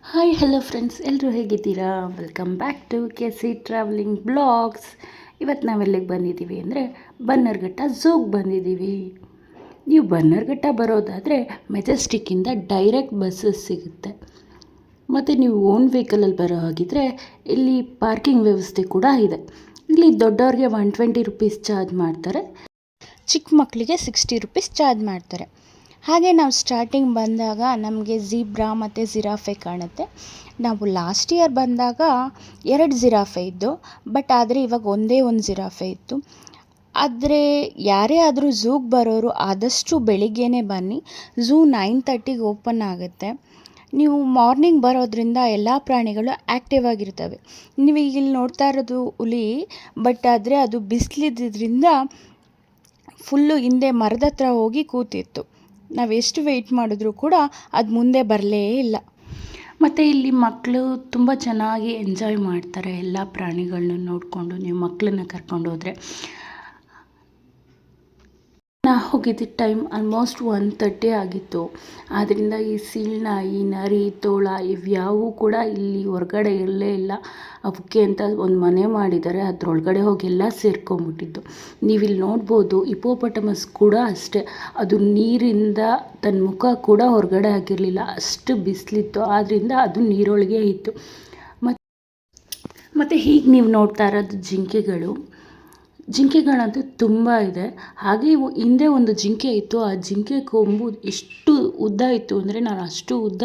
Hi hello friends, ಎಲ್ಲರೂ ಹೇಗಿದ್ದೀರಾ? Welcome back to K C travelling blogs. ಇವತ್ತು ನಾವೆಲ್ಲಿಗೆ ಬಂದಿದ್ದೀವಿ ಅಂದರೆ ಬನ್ನರ್ಘಟ್ಟ ಝೂಗೆ ಬಂದಿದ್ದೀವಿ. ನೀವು ಬನ್ನರ್ಘಟ್ಟ ಬರೋದಾದರೆ ಮೆಜೆಸ್ಟಿಕ್ಕಿಂದ ಡೈರೆಕ್ಟ್ ಬಸ್ಸಸ್ ಸಿಗುತ್ತೆ. ಮತ್ತು ನೀವು ಓನ್ ವೆಹಿಕಲಲ್ಲಿ ಬರೋ ಹಾಗಿದ್ರೆ ಇಲ್ಲಿ ಪಾರ್ಕಿಂಗ್ ವ್ಯವಸ್ಥೆ ಕೂಡ ಇದೆ. ಇಲ್ಲಿ ದೊಡ್ಡವ್ರಿಗೆ 120 ರುಪೀಸ್ ಚಾರ್ಜ್ ಮಾಡ್ತಾರೆ, ಚಿಕ್ಕ ಮಕ್ಕಳಿಗೆ 60 ರುಪೀಸ್ ಚಾರ್ಜ್ ಮಾಡ್ತಾರೆ. ಹಾಗೆ ನಾವು ಸ್ಟಾರ್ಟಿಂಗ್ ಬಂದಾಗ ನಮಗೆ ಝೀಬ್ರಾ ಮತ್ತು ಜಿರಾಫೆ ಕಾಣುತ್ತೆ. ನಾವು ಲಾಸ್ಟ್ ಇಯರ್ ಬಂದಾಗ 2 ಜಿರಾಫೆ ಇದ್ದು, ಬಟ್ ಆದರೆ ಇವಾಗ ಒಂದೇ ಒಂದು ಜಿರಾಫೆ ಇತ್ತು. ಆದರೆ ಯಾರೇ ಆದರೂ ಝೂಗೆ ಬರೋರು ಆದಷ್ಟು ಬೆಳಿಗ್ಗೆನೇ ಬನ್ನಿ. ಝೂ 9:30ಗೆ ಓಪನ್ ಆಗುತ್ತೆ. ನೀವು ಮಾರ್ನಿಂಗ್ ಬರೋದ್ರಿಂದ ಎಲ್ಲ ಪ್ರಾಣಿಗಳು ಆ್ಯಕ್ಟಿವ್ ಆಗಿರ್ತವೆ. ನೀವು ಈಗ ಇಲ್ಲಿ ನೋಡ್ತಾ ಇರೋದು ಹುಲಿ, ಬಟ್ ಆದರೆ ಅದು ಬಿಸಿಲಿದ್ದರಿಂದ ಫುಲ್ಲು ಹಿಂದೆ ಮರದ ಹತ್ರ ಹೋಗಿ ಕೂತಿತ್ತು. ನಾವು ಎಷ್ಟು ವೆಯ್ಟ್ ಮಾಡಿದ್ರೂ ಕೂಡ ಅದು ಮುಂದೆ ಬರಲೇ ಇಲ್ಲ. ಮತ್ತು ಇಲ್ಲಿ ಮಕ್ಕಳು ತುಂಬ ಚೆನ್ನಾಗಿ ಎಂಜಾಯ್ ಮಾಡ್ತಾರೆ ಎಲ್ಲ ಪ್ರಾಣಿಗಳನ್ನ ನೋಡಿಕೊಂಡು. ನೀವು ಮಕ್ಕಳನ್ನ ಕರ್ಕೊಂಡು ಹೋದರೆ, ನಾವು ಹೋಗಿದ್ದ ಟೈಮ್ ಆಲ್ಮೋಸ್ಟ್ 1:30 ಆಗಿತ್ತು. ಆದ್ದರಿಂದ ಈ ಸೀಳ್ನಾಯಿ, ನರಿ, ತೋಳ ಇವ್ಯಾವೂ ಕೂಡ ಇಲ್ಲಿ ಹೊರಗಡೆ ಇರಲೇ ಇಲ್ಲ. ಅವಕ್ಕೆ ಅಂತ ಒಂದು ಮನೆ ಮಾಡಿದ್ದಾರೆ, ಅದರೊಳಗಡೆ ಹೋಗಿ ಎಲ್ಲ ಸೇರ್ಕೊಂಬಿಟ್ಟಿದ್ದು. ನೀವಿಲ್ಲಿ ನೋಡ್ಬೋದು. ಹಿಪೋಪಟಮಸ್ ಕೂಡ ಅಷ್ಟೇ, ಅದು ನೀರಿಂದ ತನ್ನ ಮುಖ ಕೂಡ ಹೊರಗಡೆ ಆಗಿರಲಿಲ್ಲ, ಅಷ್ಟು ಬಿಸಿಲಿತ್ತು. ಆದ್ದರಿಂದ ಅದು ನೀರೊಳಗೆ ಇತ್ತು. ಮತ್ತು ಹೀಗೆ ನೀವು ನೋಡ್ತಾ ಇರೋದು ಜಿಂಕೆಗಳಂತೂ ತುಂಬ ಇದೆ. ಹಾಗೆ ಹಿಂದೆ ಒಂದು ಜಿಂಕೆ ಇತ್ತು. ಆ ಜಿಂಕೆ ಕೊಂಬು ಎಷ್ಟು ಉದ್ದ ಇತ್ತು ಅಂದರೆ, ನಾನು ಅಷ್ಟು ಉದ್ದ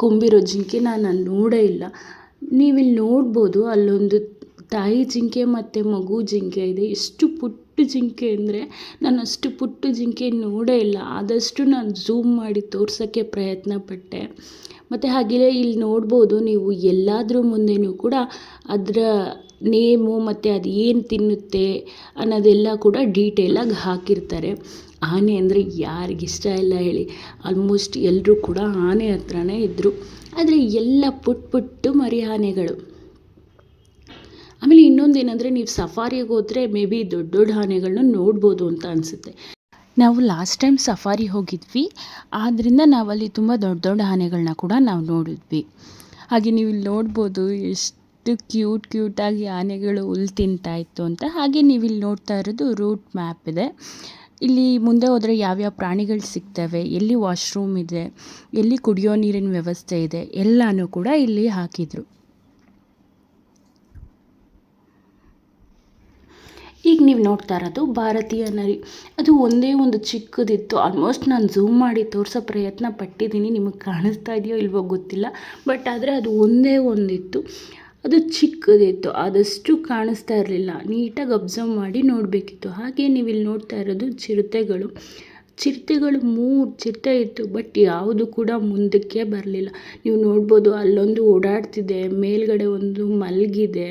ಕೊಂಬಿರೋ ಜಿಂಕೆನ ನಾನು ನೋಡೇ ಇಲ್ಲ. ನೀವಿಲ್ಲಿ ನೋಡ್ಬೋದು, ಅಲ್ಲೊಂದು ತಾಯಿ ಜಿಂಕೆ ಮತ್ತು ಮಗು ಜಿಂಕೆ ಇದೆ. ಎಷ್ಟು ಪುಟ್ಟ ಜಿಂಕೆ ಅಂದರೆ, ನಾನು ಅಷ್ಟು ಪುಟ್ಟ ಜಿಂಕೆ ನೋಡೇ ಇಲ್ಲ. ಆದಷ್ಟು ನಾನು ಝೂಮ್ ಮಾಡಿ ತೋರ್ಸೋಕ್ಕೆ ಪ್ರಯತ್ನ ಪಟ್ಟೆ. ಮತ್ತು ಹಾಗೆಯೇ ಇಲ್ಲಿ ನೋಡ್ಬೋದು ನೀವು, ಎಲ್ಲಾದ್ರ ಮುಂದೆಯೂ ಕೂಡ ಅದರ ನೇಮು ಮತ್ತು ಅದು ಏನು ತಿನ್ನುತ್ತೆ ಅನ್ನೋದೆಲ್ಲ ಕೂಡ ಡೀಟೇಲಾಗಿ ಹಾಕಿರ್ತಾರೆ. ಆನೆ ಅಂದರೆ ಯಾರಿಗಿಷ್ಟ ಇಲ್ಲ ಹೇಳಿ? ಆಲ್ಮೋಸ್ಟ್ ಎಲ್ಲರೂ ಕೂಡ ಆನೆ ಹತ್ರನೇ ಇದ್ದರು. ಆದರೆ ಎಲ್ಲ ಪುಟ್ಟ ಮರಿ ಆನೆಗಳು. ಆಮೇಲೆ ಇನ್ನೊಂದೇನೆಂದರೆ, ನೀವು ಸಫಾರಿಗೆ ಹೋದರೆ ಮೇ ಬಿ ದೊಡ್ಡ ಆನೆಗಳನ್ನ ನೋಡ್ಬೋದು ಅಂತ ಅನಿಸುತ್ತೆ. ನಾವು ಲಾಸ್ಟ್ ಟೈಮ್ ಸಫಾರಿ ಹೋಗಿದ್ವಿ, ಆದ್ದರಿಂದ ನಾವಲ್ಲಿ ತುಂಬ ದೊಡ್ಡ ಆನೆಗಳನ್ನ ಕೂಡ ನಾವು ನೋಡಿದ್ವಿ. ಹಾಗೆ ನೀವು ಇಲ್ಲಿ ನೋಡ್ಬೋದು ಎಷ್ಟು ಕ್ಯೂಟಾಗಿ ಆನೆಗಳು ಹುಲ್ಲು ತಿಂತಾಯಿತ್ತು ಅಂತ. ಹಾಗೆ ನೀವು ಇಲ್ಲಿ ನೋಡ್ತಾ ಇರೋದು ರೂಟ್ ಮ್ಯಾಪ್ ಇದೆ. ಇಲ್ಲಿ ಮುಂದೆ ಹೋದರೆ ಯಾವ್ಯಾವ ಪ್ರಾಣಿಗಳು ಸಿಗ್ತವೆ, ಎಲ್ಲಿ ವಾಶ್ರೂಮ್ ಇದೆ, ಎಲ್ಲಿ ಕುಡಿಯೋ ನೀರಿನ ವ್ಯವಸ್ಥೆ ಇದೆ, ಎಲ್ಲನೂ ಕೂಡ ಇಲ್ಲಿ ಹಾಕಿದರು. ಈಗ ನೀವು ನೋಡ್ತಾ ಇರೋದು ಭಾರತೀಯ ನರಿ. ಅದು ಒಂದೇ ಒಂದು ಚಿಕ್ಕದಿತ್ತು. ಆಲ್ಮೋಸ್ಟ್ ನಾನು ಝೂಮ್ ಮಾಡಿ ತೋರಿಸೋ ಪ್ರಯತ್ನ ಪಟ್ಟಿದ್ದೀನಿ. ನಿಮಗೆ ಕಾಣಿಸ್ತಾ ಇದೆಯೋ ಇಲ್ವೋ ಗೊತ್ತಿಲ್ಲ, ಬಟ್ ಆದರೆ ಅದು ಒಂದೇ ಒಂದಿತ್ತು. ಅದು ಚಿಕ್ಕದಿತ್ತು, ಆದಷ್ಟು ಕಾಣಿಸ್ತಾ ಇರಲಿಲ್ಲ. ನೀಟಾಗಿ ಅಬ್ಸರ್ವ್ ಮಾಡಿ ನೋಡಬೇಕಿತ್ತು. ಹಾಗೆ ನೀವು ಇಲ್ಲಿ ನೋಡ್ತಾ ಇರೋದು ಚಿರತೆಗಳು. 3 ಚಿರತೆ ಇತ್ತು, ಬಟ್ ಯಾವುದು ಕೂಡ ಮುಂದಕ್ಕೆ ಬರಲಿಲ್ಲ. ನೀವು ನೋಡ್ಬೋದು, ಅಲ್ಲೊಂದು ಓಡಾಡ್ತಿದೆ, ಮೇಲ್ಗಡೆ ಒಂದು ಮಲಗಿದೆ.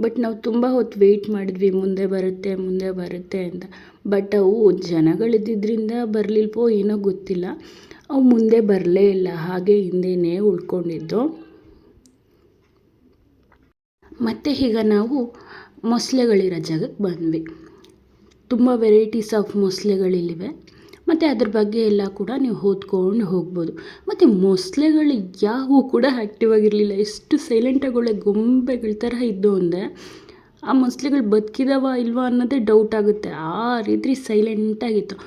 ಬಟ್ ನಾವು ತುಂಬ ಹೊತ್ತು ವೆಯ್ಟ್ ಮಾಡಿದ್ವಿ, ಮುಂದೆ ಬರುತ್ತೆ ಅಂತ. ಬಟ್ ಅವು ಜನಗಳಿದ್ದಿದ್ದರಿಂದ ಬರಲಿಲ್ವೋ ಏನೋ ಗೊತ್ತಿಲ್ಲ, ಅವು ಮುಂದೆ ಬರಲೇ ಇಲ್ಲ, ಹಾಗೆ ಹಿಂದೆಯೇ ಉಳ್ಕೊಂಡಿದ್ದು. ಮತ್ತು ಈಗ ನಾವು ಮೊಸಳೆಗಳಿರೋ ಜಾಗಕ್ಕೆ ಬಂದ್ವಿ. ತುಂಬ ವೆರೈಟೀಸ್ ಆಫ್ ಮೊಸಳೆಗಳಿವೆ. ಮತ್ತು ಅದ್ರ ಬಗ್ಗೆ ಎಲ್ಲ ಕೂಡ ನೀವು ಓದ್ಕೊಂಡು ಹೋಗ್ಬೋದು. ಮತ್ತು ಮೊಸಳೆಗಳು ಯಾವುವು ಕೂಡ ಆ್ಯಕ್ಟಿವ್ ಆಗಿರಲಿಲ್ಲ. ಎಷ್ಟು ಸೈಲೆಂಟಾಗಿ ಗೊಂಬೆಗಳ ಥರ ಇದ್ದು ಅಂದರೆ, ಆ ಮೊಸಳೆಗಳು ಬದುಕಿದಾವ ಇಲ್ವಾ ಅನ್ನೋದೇ ಡೌಟ್ ಆಗುತ್ತೆ, ಆ ರೀತಿ ಸೈಲೆಂಟಾಗಿತ್ತು.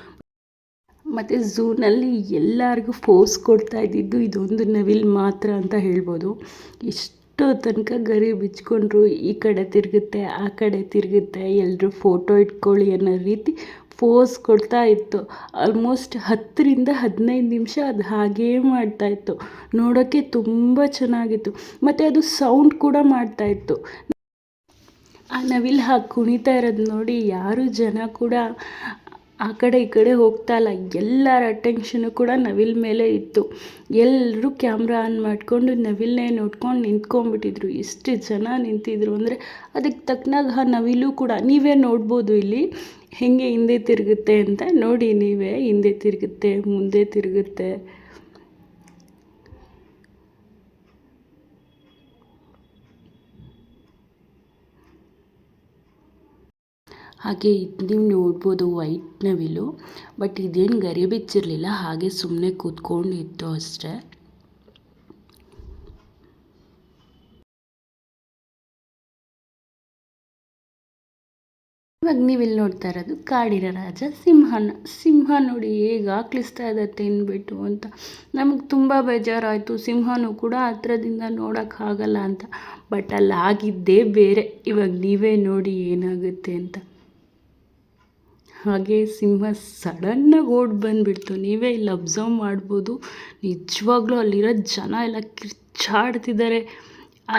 ಮತ್ತು ಝೂನಲ್ಲಿ ಎಲ್ಲರಿಗೂ ಫೋಸ್ ಕೊಡ್ತಾ ಇದ್ದಿದ್ದು ಇದೊಂದು ನವಿಲು ಮಾತ್ರ ಅಂತ ಹೇಳ್ಬೋದು. ಇಷ್ಟು ತನಕ ಗರಿ ಬಿಚ್ಕೊಂಡ್ರು, ಈ ಕಡೆ ತಿರುಗುತ್ತೆ, ಆ ಕಡೆ ತಿರುಗುತ್ತೆ, ಎಲ್ಲರೂ ಫೋಟೋ ಇಟ್ಕೊಳ್ಳಿ ಅನ್ನೋ ರೀತಿ ಫೋಸ್ ಕೊಡ್ತಾ ಇತ್ತು. ಆಲ್ಮೋಸ್ಟ್ 10ರಿಂದ 15 ನಿಮಿಷ ಅದು ಹಾಗೇ ಮಾಡ್ತಾಯಿತ್ತು. ನೋಡೋಕ್ಕೆ ತುಂಬ ಚೆನ್ನಾಗಿತ್ತು. ಮತ್ತು ಅದು ಸೌಂಡ್ ಕೂಡ ಮಾಡ್ತಾಯಿತ್ತು. ಆ ನವಿಲು ಹಾಗೆ ಕುಣಿತಾ ಇರೋದು ನೋಡಿ ಯಾರು ಜನ ಕೂಡ ಆ ಕಡೆ ಈ ಕಡೆ ಹೋಗ್ತಾ ಇಲ್ಲ. ಎಲ್ಲರ ಅಟೆನ್ಷನು ಕೂಡ ನವಿಲು ಮೇಲೆ ಇತ್ತು. ಎಲ್ಲರೂ ಕ್ಯಾಮ್ರಾ ಆನ್ ಮಾಡಿಕೊಂಡು ನವಿಲನ್ನೇ ನೋಡ್ಕೊಂಡು ನಿಂತ್ಕೊಂಡ್ಬಿಟ್ಟಿದ್ರು. ಎಷ್ಟು ಜನ ನಿಂತಿದ್ರು ಅಂದರೆ, ಅದಕ್ಕೆ ತಕ್ಕನಾಗ ಆ ನವಿಲು ಕೂಡ ನೀವೇ ನೋಡ್ಬೋದು ಇಲ್ಲಿ ಹೇಗೆ ಹಿಂದೆ ತಿರುಗುತ್ತೆ ಅಂತ. ನೋಡಿ ನೀವೇ, ಹಿಂದೆ ತಿರುಗುತ್ತೆ, ಮುಂದೆ ತಿರುಗುತ್ತೆ. ಹಾಗೆ ನೀವು ನೋಡ್ಬೋದು ವೈಟ್ ನವಿಲು, ಬಟ್ ಇದೇನು ಗರಿ ಬಿಚ್ಚಿರಲಿಲ್ಲ, ಹಾಗೆ ಸುಮ್ಮನೆ ಕೂತ್ಕೊಂಡಿತ್ತು ಅಷ್ಟೇ. ಇವಾಗ ನೀವಿಲ್ಲಿ ನೋಡ್ತಾ ಇರೋದು ಕಾಡಿನ ರಾಜ ಸಿಂಹನ. ಸಿಂಹ ನೋಡಿ ಹೇಗೆ ಆಕ್ಳಿಸ್ತಾ ಇದೆ ತಿಂದ್ಬಿಟ್ಟು ಅಂತ. ನಮಗೆ ತುಂಬ ಬೇಜಾರಾಯಿತು. ಸಿಂಹನೂ ಕೂಡ ಹತ್ರದಿಂದ ನೋಡೋಕ್ಕಾಗಲ್ಲ ಅಂತ. ಬಟ್ ಅಲ್ಲಿ ಆಗಿದ್ದೇ ಬೇರೆ. ಇವಾಗ ನೀವೇ ನೋಡಿ ಏನಾಗುತ್ತೆ ಅಂತ. ಹಾಗೆ ಸಿಂಹ ಸಡನ್ನಾಗಿ ಓಡಿ ಬಂದುಬಿಡ್ತು. ನೀವೇ ಇಲ್ಲಿ ಅಬ್ಸರ್ವ್ ಮಾಡ್ಬೋದು. ನಿಜವಾಗ್ಲೂ ಅಲ್ಲಿರೋ ಜನ ಎಲ್ಲ ಕಿರ್ಚಾಡ್ತಿದ್ದಾರೆ.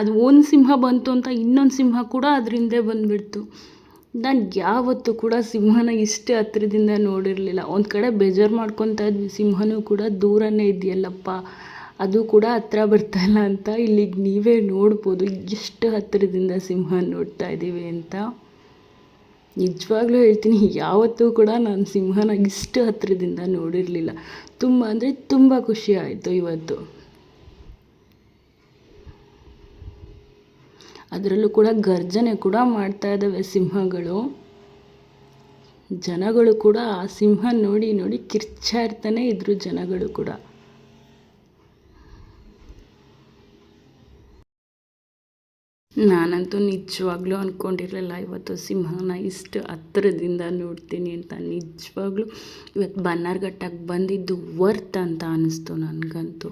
ಅದು ಒಂದು ಸಿಂಹ ಬಂತು ಅಂತ ಇನ್ನೊಂದು ಸಿಂಹ ಕೂಡ ಅದ್ರ ಹಿಂದೆ ಬಂದುಬಿಡ್ತು. ನಾನು ಯಾವತ್ತೂ ಕೂಡ ಸಿಂಹನ ಇಷ್ಟೇ ಹತ್ರದಿಂದ ನೋಡಿರಲಿಲ್ಲ. ಒಂದು ಕಡೆ ಬೇಜಾರು ಮಾಡ್ಕೊತಾ ಇದ್ವಿ, ಸಿಂಹನೂ ಕೂಡ ದೂರನೇ ಇದೆಯಲ್ಲಪ್ಪ, ಅದು ಕೂಡ ಹತ್ರ ಬರ್ತಾಯಿಲ್ಲ ಅಂತ. ಇಲ್ಲಿಗೆ ನೀವೇ ನೋಡ್ಬೋದು ಎಷ್ಟು ಹತ್ತಿರದಿಂದ ಸಿಂಹ ನೋಡ್ತಾ ಇದ್ದೀವಿ ಅಂತ. ನಿಜವಾಗ್ಲೂ ಹೇಳ್ತೀನಿ, ಯಾವತ್ತೂ ಕೂಡ ನಾನು ಸಿಂಹನ ಇಷ್ಟು ಹತ್ತಿರದಿಂದ ನೋಡಿರಲಿಲ್ಲ. ತುಂಬ ಅಂದರೆ ತುಂಬ ಖುಷಿ ಆಯಿತು ಇವತ್ತು. ಅದರಲ್ಲೂ ಕೂಡ ಗರ್ಜನೆ ಕೂಡ ಮಾಡ್ತಾ ಇದ್ದಾವೆ ಸಿಂಹಗಳು. ಜನಗಳು ಕೂಡ ಆ ಸಿಂಹ ನೋಡಿ ನೋಡಿ ಕಿರ್ಚಾಡ್ತಾನೆ ಇದ್ರು ಜನಗಳು ಕೂಡ. ನಾನಂತೂ ನಿಜವಾಗ್ಲೂ ಅಂದ್ಕೊಂಡಿರಲಿಲ್ಲ ಇವತ್ತು ಸಿಂಹನ ಇಷ್ಟು ಹತ್ತಿರದಿಂದ ನೋಡ್ತೀನಿ ಅಂತ. ನಿಜವಾಗ್ಲೂ ಇವತ್ತು ಬನ್ನರ್ಘಟ್ಟಕ್ಕೆ ಬಂದಿದ್ದು ವರ್ತ್ ಅಂತ ಅನ್ನಿಸ್ತು ನನಗಂತೂ.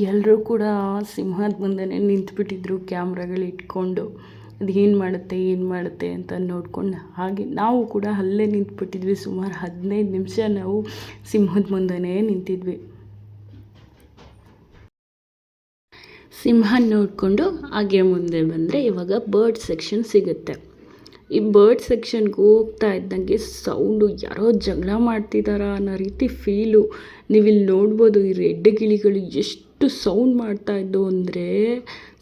ಎಲ್ಲರೂ ಕೂಡ ಸಿಂಹದ ಮುಂದೆನೇ ನಿಂತುಬಿಟ್ಟಿದ್ರು ಕ್ಯಾಮ್ರಾಗಳು ಇಟ್ಕೊಂಡು. ಅದು ಏನು ಮಾಡುತ್ತೆ ಅಂತ ನೋಡ್ಕೊಂಡು. ಹಾಗೆ ನಾವು ಕೂಡ ಅಲ್ಲೇ ನಿಂತುಬಿಟ್ಟಿದ್ವಿ. ಸುಮಾರು 15 ನಿಮಿಷ ನಾವು ಸಿಂಹದ ಮುಂದೆನೇ ನಿಂತಿದ್ವಿ. ಸಿಂಹ ನೋಡಿಕೊಂಡು ಹಾಗೆ ಮುಂದೆ ಬಂದರೆ ಇವಾಗ ಬರ್ಡ್ ಸೆಕ್ಷನ್ ಸಿಗುತ್ತೆ. ಈ ಬರ್ಡ್ ಸೆಕ್ಷನ್ಗೆ ಹೋಗ್ತಾ ಇದ್ದಂಗೆ ಸೌಂಡು, ಯಾರೋ ಜಗಳ ಮಾಡ್ತಿದ್ದಾರಾ ಅನ್ನೋ ರೀತಿ ಫೀಲು. ನೀವಿಲ್ಲಿ ನೋಡ್ಬೋದು ಈ ರೆಡ್ ಗಿಳಿಗಳು ಎಷ್ಟು ಸೌಂಡ್ ಮಾಡ್ತಾಯಿದ್ದವು ಅಂದರೆ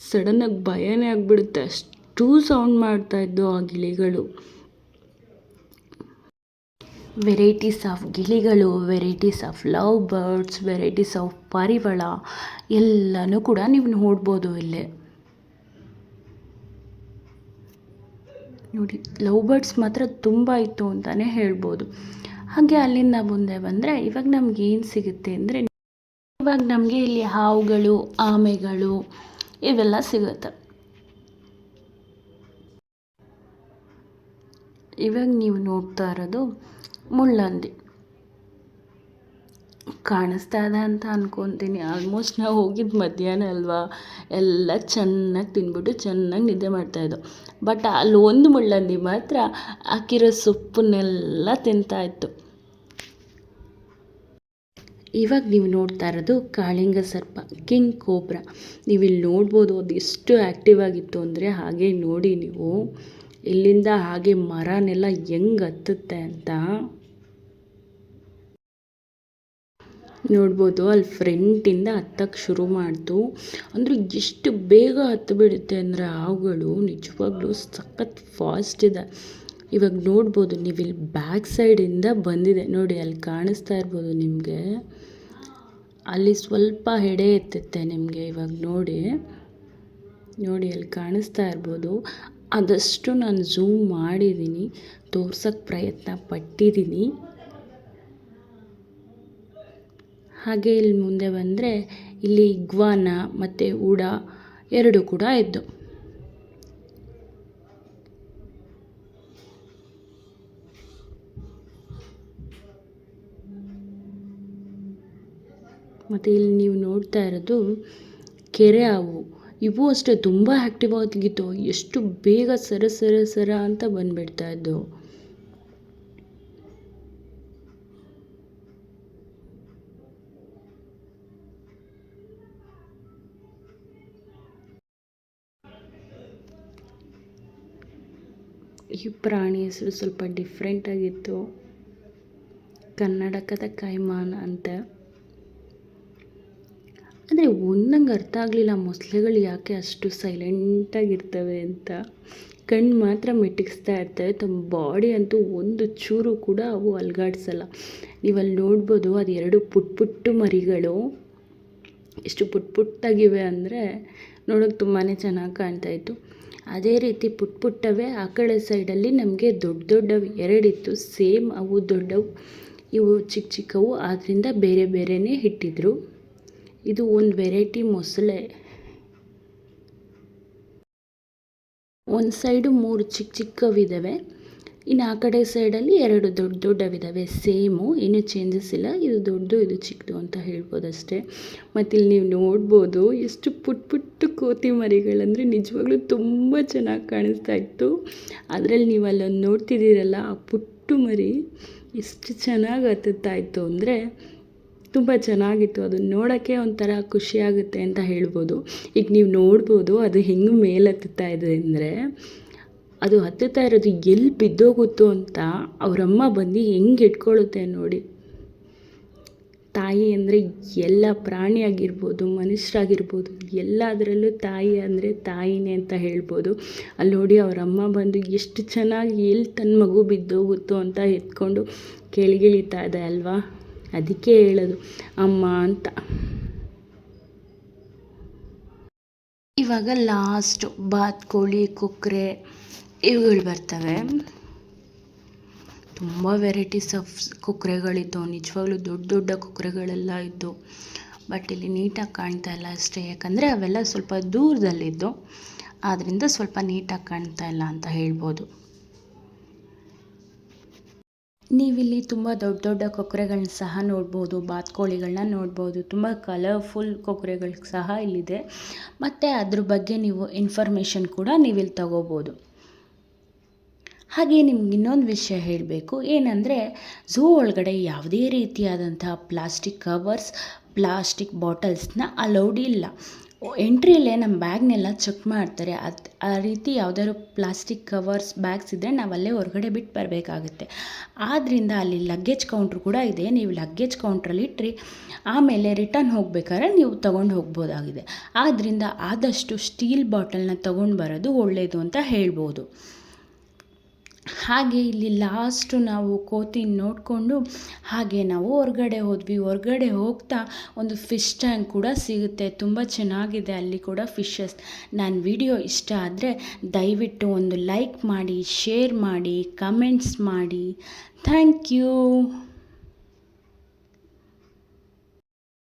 ಸಡನ್ನಾಗಿ ಭಯನೇ ಆಗಿಬಿಡುತ್ತೆ. ಅಷ್ಟು ಸೌಂಡ್ ಮಾಡ್ತಾಯಿದ್ದವು ಆ ಗಿಳಿಗಳು. ವೆರೈಟೀಸ್ ಆಫ್ ಗಿಳಿಗಳು, varieties of love birds, varieties of ಪಾರಿವಾಳ ಎಲ್ಲನೂ ಕೂಡ ನೀವು ನೋಡ್ಬೋದು ಇಲ್ಲೇ. ನೋಡಿ, ಲವ್ ಬರ್ಡ್ಸ್ ಮಾತ್ರ ತುಂಬ ಇತ್ತು ಅಂತಲೇ ಹೇಳ್ಬೋದು. ಹಾಗೆ ಅಲ್ಲಿಂದ ಮುಂದೆ ಬಂದರೆ ಇವಾಗ ನಮ್ಗೆ ಏನು ಸಿಗುತ್ತೆ ಅಂದರೆ, ಇವಾಗ ನಮಗೆ ಇಲ್ಲಿ ಹಾವುಗಳು, ಆಮೆಗಳು ಇವೆಲ್ಲ ಸಿಗುತ್ತೆ. ಇವಾಗ ನೀವು ನೋಡ್ತಾ ಇರೋದು ಮುಳ್ಳಂದಿ. ಕಾಣಿಸ್ತಾ ಇದೆ ಅಂತ ಅಂದ್ಕೊತೀನಿ. ಆಲ್ಮೋಸ್ಟ್ ನಾವು ಹೋಗಿದ್ದು ಮಧ್ಯಾಹ್ನ ಅಲ್ವಾ, ಎಲ್ಲ ಚೆನ್ನಾಗಿ ತಿಂದ್ಬಿಟ್ಟು ಚೆನ್ನಾಗಿ ನಿದ್ದೆ ಮಾಡ್ತಾಯಿದ್ದೋ. ಬಟ್ ಅಲ್ಲಿ ಒಂದು ಮುಳ್ಳಂದಿ ಮಾತ್ರ ಹಾಕಿರೋ ಸೊಪ್ಪನ್ನೆಲ್ಲ ತಿಂತಾಯಿತ್ತು. ಇವಾಗ ನೀವು ನೋಡ್ತಾ ಇರೋದು ಕಾಳಿಂಗ ಸರ್ಪ, ಕಿಂಗ್ ಕೋಬ್ರಾ. ನೀವಿಲ್ಲಿ ನೋಡ್ಬೋದು ಅದು ಎಷ್ಟು ಆ್ಯಕ್ಟಿವ್ ಆಗಿತ್ತು ಅಂದರೆ, ಹಾಗೆ ನೋಡಿ ನೀವು ಇಲ್ಲಿಂದ ಹಾಗೆ ಮರನೆಲ್ಲ ಹೆಂಗೆ ಹತ್ತುತ್ತೆ ಅಂತ ನೋಡ್ಬೋದು. ಅಲ್ಲಿ ಫ್ರಂಟಿಂದ ಹತ್ತಕ್ಕೆ ಶುರು ಮಾಡ್ತು ಅಂದರೆ ಎಷ್ಟು ಬೇಗ ಹತ್ತಿಬಿಡುತ್ತೆ ಅಂದರೆ ಹಾವುಗಳು ನಿಜವಾಗ್ಲೂ ಸಖತ್ ಫಾಸ್ಟ್ ಇದೆ. ಇವಾಗ ನೋಡ್ಬೋದು ನೀವಿಲ್ಲಿ ಬ್ಯಾಕ್ ಸೈಡಿಂದ ಬಂದಿದೆ ನೋಡಿ, ಅಲ್ಲಿ ಕಾಣಿಸ್ತಾ ಇರ್ಬೋದು ನಿಮಗೆ. ಅಲ್ಲಿ ಸ್ವಲ್ಪ ಹೆಡೆ ಎತ್ತುತ್ತೆ ನಿಮಗೆ. ಇವಾಗ ನೋಡಿ ಅಲ್ಲಿ ಕಾಣಿಸ್ತಾ ಇರ್ಬೋದು. ಆದಷ್ಟು ನಾನು ಝೂಮ್ ಮಾಡಿದ್ದೀನಿ, ತೋರ್ಸೋಕ್ಕೆ ಪ್ರಯತ್ನ ಪಟ್ಟಿದ್ದೀನಿ. ಹಾಗೆ ಇಲ್ಲಿ ಮುಂದೆ ಬಂದರೆ ಇಲ್ಲಿ ಇಗ್ವಾನ ಮತ್ತು ಉಡ ಎರಡು ಕೂಡ ಇದ್ದು. ಮತ್ತು ಇಲ್ಲಿ ನೀವು ನೋಡ್ತಾ ಇರೋದು ಕೆರೆ ಹಾವು. ಇವು ಅಷ್ಟೇ ತುಂಬ ಆ್ಯಕ್ಟಿವ್ ಆಗಿತ್ತು. ಎಷ್ಟು ಬೇಗ ಸರ ಅಂತ ಬಂದುಬಿಡ್ತಾ ಇದ್ದವು. ಈ ಪ್ರಾಣಿ ಹೆಸರು ಸ್ವಲ್ಪ ಡಿಫ್ರೆಂಟಾಗಿತ್ತು, ಕರ್ನಾಟಕದ ಕೈಮಾನ್ ಅಂತ. ಆದರೆ ಒಂದಂಗೆ ಅರ್ಥ ಆಗಲಿಲ್ಲ, ಮೊಸಳೆಗಳು ಯಾಕೆ ಅಷ್ಟು ಸೈಲೆಂಟಾಗಿರ್ತವೆ ಅಂತ. ಕಣ್ಣು ಮಾತ್ರ ಮಿಟುಕಿಸ್ತಾ ಇರ್ತವೆ, ತಮ್ಮ ಬಾಡಿ ಅಂತೂ ಒಂದು ಚೂರು ಕೂಡ ಅವು ಅಲ್ಗಾಡಿಸಲ್ಲ. ನೀವಲ್ಲಿ ನೋಡ್ಬೋದು ಅದು ಎರಡು ಪುಟ್ಟ ಮರಿಗಳು ಎಷ್ಟು ಪುಟ್ಟಗಿವೆ ಅಂದರೆ ನೋಡೋಕೆ ತುಂಬಾ ಚೆನ್ನಾಗಿ ಕಾಣ್ತಾಯಿತ್ತು. ಅದೇ ರೀತಿ ಪುಟ್ಟವೇ ಆ ಕಡೆ ಸೈಡಲ್ಲಿ ನಮಗೆ ದೊಡ್ಡವು ಎರಡಿತ್ತು ಸೇಮ್. ಅವು ದೊಡ್ಡವು ಇವು ಚಿಕ್ಕ ಚಿಕ್ಕವು, ಆದ್ದರಿಂದ ಬೇರೆ ಬೇರೆಯೇ ಇಟ್ಟಿದ್ರು. ಇದು ಒಂದು ವೆರೈಟಿ ಮೊಸಳೆ. ಒಂದು ಸೈಡು 3 ಚಿಕ್ಕ ಚಿಕ್ಕವಿದ್ದಾವೆ, ಇನ್ನು ಆ ಕಡೆ ಸೈಡಲ್ಲಿ 2 ದೊಡ್ಡ ದೊಡ್ಡವಿದ್ದಾವೆ. ಸೇಮು, ಏನೂ ಚೇಂಜಸ್ ಇಲ್ಲ. ಇದು ದೊಡ್ಡದು, ಇದು ಚಿಕ್ಕದು ಅಂತ ಹೇಳ್ಬೋದು ಅಷ್ಟೇ. ಮತ್ತು ಇಲ್ಲಿ ನೀವು ನೋಡ್ಬೋದು ಎಷ್ಟು ಪುಟ್ಟ ಪುಟ್ಟ ಕೋತಿ ಮರಿಗಳಂದರೆ ನಿಜವಾಗ್ಲೂ ತುಂಬ ಚೆನ್ನಾಗಿ ಕಾಣಿಸ್ತಾ ಇತ್ತು. ಅದರಲ್ಲಿ ನೀವು ಅಲ್ಲೊಂದು ನೋಡ್ತಿದ್ದೀರಲ್ಲ, ಆ ಪುಟ್ಟ ಮರಿ ಎಷ್ಟು ಚೆನ್ನಾಗಿ ಹತ್ತುತ್ತಾ ಇತ್ತು ಅಂದರೆ ತುಂಬ ಚೆನ್ನಾಗಿತ್ತು. ಅದನ್ನು ನೋಡೋಕ್ಕೆ ಒಂಥರ ಖುಷಿಯಾಗುತ್ತೆ ಅಂತ ಹೇಳ್ಬೋದು. ಈಗ ನೀವು ನೋಡ್ಬೋದು ಅದು ಹೆಂಗೆ ಮೇಲೆ ಹತ್ತುತ್ತಾ ಇದೆ ಅಂದರೆ, ಅದು ಹತ್ತುತ್ತಾ ಇರೋದು ಎಲ್ಲಿ ಬಿದ್ದೋಗುತ್ತೋ ಅಂತ ಅವರಮ್ಮ ಬಂದು ಹೆಂಗೆ ಇಟ್ಕೊಳ್ಳುತ್ತೆ ನೋಡಿ. ತಾಯಿ ಅಂದರೆ ಎಲ್ಲ ಪ್ರಾಣಿಯಾಗಿರ್ಬೋದು, ಮನುಷ್ಯರಾಗಿರ್ಬೋದು, ಎಲ್ಲದರಲ್ಲೂ ತಾಯಿ ಅಂದರೆ ತಾಯಿನೇ ಅಂತ ಹೇಳ್ಬೋದು. ಅಲ್ಲಿ ನೋಡಿ ಅವರಮ್ಮ ಬಂದು ಎಷ್ಟು ಚೆನ್ನಾಗಿ ಎಲ್ಲಿ ತನ್ನ ಮಗು ಬಿದ್ದೋಗುತ್ತೋ ಅಂತ ಎತ್ಕೊಂಡು ಕೆಳಗಿಳಿತಾ ಇದೆ ಅಲ್ವಾ. ಅದಕ್ಕೆ ಹೇಳೋದು ಅಮ್ಮ ಅಂತ. ಇವಾಗ ಲಾಸ್ಟು ಬಾತುಕೋಳಿ, ಕೊಕ್ಕರೆ ಇವುಗಳು ಬರ್ತವೆ. ತುಂಬ ವೆರೈಟೀಸ್ ಆಫ್ ಕೊಕ್ಕರೆಗಳಿದ್ದವು. ನಿಜವಾಗ್ಲೂ ದೊಡ್ಡ ದೊಡ್ಡ ಕೊಕ್ಕರೆಗಳೆಲ್ಲ ಇದ್ದವು. ಬಟ್ ಇಲ್ಲಿ ನೀಟಾಗಿ ಕಾಣ್ತಾ ಇಲ್ಲ ಅಷ್ಟೇ, ಯಾಕಂದರೆ ಅವೆಲ್ಲ ಸ್ವಲ್ಪ ದೂರದಲ್ಲಿದ್ದು, ಆದ್ದರಿಂದ ಸ್ವಲ್ಪ ನೀಟಾಗಿ ಕಾಣ್ತಾ ಇಲ್ಲ ಅಂತ ಹೇಳ್ಬೋದು. ನೀವಿಲ್ಲಿ ತುಂಬ ದೊಡ್ಡ ದೊಡ್ಡ ಕೊಕ್ಕರೆಗಳನ್ನ ಸಹ ನೋಡ್ಬೋದು, ಬಾತುಕೋಳಿಗಳನ್ನ ನೋಡ್ಬೋದು. ತುಂಬ ಕಲರ್ಫುಲ್ ಕೊಕ್ಕರೆಗಳು ಸಹ ಇಲ್ಲಿದೆ. ಮತ್ತು ಅದ್ರ ಬಗ್ಗೆ ನೀವು ಇನ್ಫಾರ್ಮೇಷನ್ ಕೂಡ ನೀವಿಲ್ಲಿ ತಗೋಬೋದು. ಹಾಗೆ ನಿಮ್ಗೆ ಇನ್ನೊಂದು ವಿಷಯ ಹೇಳಬೇಕು ಏನಂದರೆ, ಝೂ ಒಳಗಡೆ ಯಾವುದೇ ರೀತಿಯಾದಂತಹ ಪ್ಲಾಸ್ಟಿಕ್ ಕವರ್ಸ್, ಪ್ಲಾಸ್ಟಿಕ್ ಬಾಟಲ್ಸ್ನ ಅಲೌಡ್ ಇಲ್ಲ. ಎಂಟ್ರಿಯಲ್ಲೇ ನಮ್ಮ ಬ್ಯಾಗ್ನೆಲ್ಲ ಚೆಕ್ ಮಾಡ್ತಾರೆ. ಆ ರೀತಿ ಯಾವುದಾದ್ರು ಪ್ಲಾಸ್ಟಿಕ್ ಕವರ್ಸ್, ಬ್ಯಾಗ್ಸ್ ಇದ್ದರೆ ನಾವು ಅಲ್ಲೇ ಹೊರಗಡೆ ಬಿಟ್ಟು ಬರಬೇಕಾಗುತ್ತೆ. ಆದ್ದರಿಂದ ಅಲ್ಲಿ ಲಗ್ಗೇಜ್ ಕೌಂಟ್ರ್ ಕೂಡ ಇದೆ. ನೀವು ಲಗ್ಗೇಜ್ ಕೌಂಟ್ರಲ್ಲಿ ಇಟ್ಟರೆ ಆಮೇಲೆ ರಿಟರ್ನ್ ಹೋಗ್ಬೇಕಾದ್ರೆ ನೀವು ತೊಗೊಂಡು ಹೋಗ್ಬೋದಾಗಿದೆ. ಆದ್ದರಿಂದ ಆದಷ್ಟು ಸ್ಟೀಲ್ ಬಾಟಲ್ನ ತೊಗೊಂಡು ಬರೋದು ಒಳ್ಳೆಯದು ಅಂತ ಹೇಳ್ಬೋದು. ಹಾಗೆ ಇಲ್ಲಿ ಲಾಸ್ಟು ನಾವು ಕೋತಿ ನೋಡಿಕೊಂಡು ಹಾಗೆ ನಾವು ಹೊರಗಡೆ ಹೋದ್ವಿ. ಹೊರಗಡೆ ಹೋಗ್ತಾ ಒಂದು ಫಿಶ್ ಟ್ಯಾಂಕ್ ಕೂಡ ಸಿಗುತ್ತೆ. ತುಂಬ ಚೆನ್ನಾಗಿದೆ ಅಲ್ಲಿ ಕೂಡ ಫಿಶಸ್. ನನ್ನ ವಿಡಿಯೋ ಇಷ್ಟ ಆದರೆ ದಯವಿಟ್ಟು ಒಂದು ಲೈಕ್ ಮಾಡಿ, ಶೇರ್ ಮಾಡಿ, ಕಮೆಂಟ್ಸ್ ಮಾಡಿ. Thank you.